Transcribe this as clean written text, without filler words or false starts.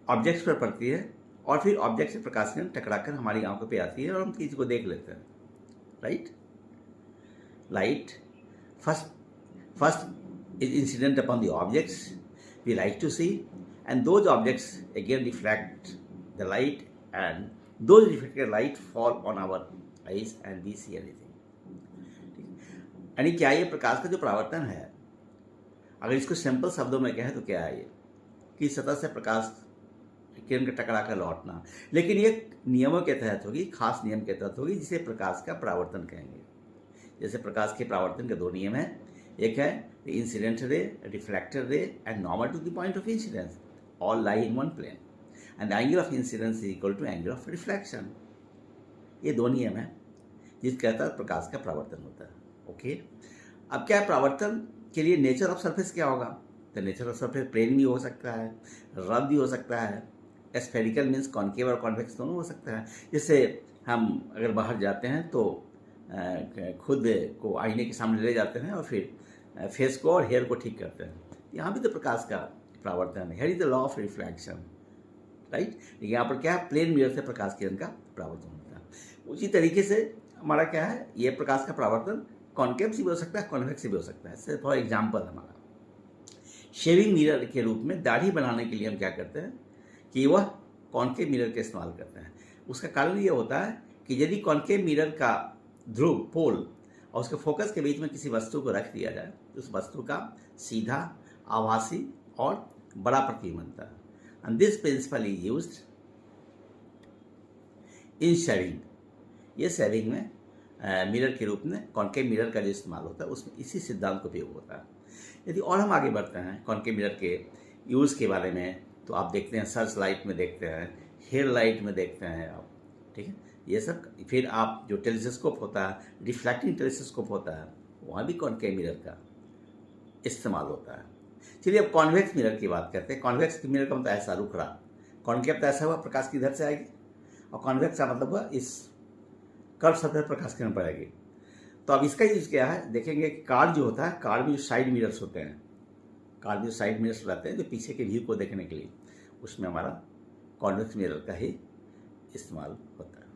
Objects पर पड़ती है और फिर ऑब्जेक्ट से प्रकाश किरण टकराकर हमारी आंखों पे आती है और हम चीज़ को देख लेते हैं, right. Light first is incident upon the objects we like to see and those objects again reflect the light and those reflected light fall on our eyes and we see anything. यानी क्या ये प्रकाश का जो परावर्तन है, अगर इसको simple शब्दों में कहें तो क्या है ये, कि सतह से प्रकाश किरण का टकरा कर लौटना, लेकिन ये नियमों के तहत होगी, खास नियम के तहत होगी, जिसे प्रकाश का परावर्तन कहेंगे। जैसे प्रकाश के परावर्तन के दो नियम हैं, एक है incident ray, reflected ray and normal to the point of incidence all lie in one plane and angle of incidence is equal to angle of reflection. ये दो नियम है जिसके तहत प्रकाश का परावर्तन होता है। ओके, अब क्या है परावर्तन के लिए नेचर ऑफ सरफेस क्या होगा? तो नेचर ऑफ सरफेस प्लेन भी हो सकता है, रफ भी हो सकता है, स्फेरिकल मीन्स कॉन्केव और कॉन्वेक्स दोनों हो सकता है। जैसे हम अगर बाहर जाते हैं तो खुद को आईने के सामने ले जाते हैं और फिर फेस को और हेयर को ठीक करते हैं, यहाँ भी तो प्रकाश का परावर्तन है। Here is the law of reflection, right. यहाँ पर क्या है, प्लेन मिरर से प्रकाश किरण का परावर्तन होता है। उसी तरीके से हमारा क्या है, ये प्रकाश का परावर्तन कॉन्केव से भी हो सकता है, कॉन्वेक्स से भी हो सकता है। फॉर एग्जाम्पल हमारा शेविंग मिरर के रूप में दाढ़ी बनाने के लिए हम क्या करते हैं कि वह कॉन्केव मिरर का इस्तेमाल करते हैं। उसका कारण ये होता है कि यदि कॉन्केव मिरर का ध्रुव पोल और उसके फोकस के बीच में किसी वस्तु को रख दिया जाए तो उस वस्तु का सीधा, आभासी और बड़ा प्रतिबिंब बनता है। And this principle is used in shaving. ये शेविंग में मिरर के रूप में कॉन्केव मिरर का जो इस्तेमाल होता है उसमें इसी सिद्धांत का उपयोग होता है। यदि और हम आगे बढ़ते हैं कॉन्केव मिरर के यूज़ के बारे में, तो आप देखते हैं सर्च लाइट में देखते हैं, हेयर लाइट में देखते हैं आप, ठीक है, ये सब। फिर आप जो टेलीस्कोप होता है, रिफ्लेक्टिंग टेलीस्कोप होता है, वहाँ भी कॉन्केव मिरर का इस्तेमाल होता है। चलिए अब कॉन्वेक्स मिरर की बात करते हैं। कॉन्वेक्स मिरर का मतलब ऐसा रुखड़ा, कॉन्केव तो ऐसा हुआ प्रकाश की इधर से आएगी, और कॉन्वेक्स का मतलब हुआ इस कर्व सतह पर प्रकाश किरण पड़ेगी। तो अब इसका यूज क्या है, देखेंगे कि कार जो होता है, कार में जो साइड मिरर्स होते हैं, कार में जो साइड मिरर्स रहते हैं जो पीछे के व्यू को देखने के लिए, उसमें हमारा कॉन्वेक्स मिरर का ही इस्तेमाल होता है।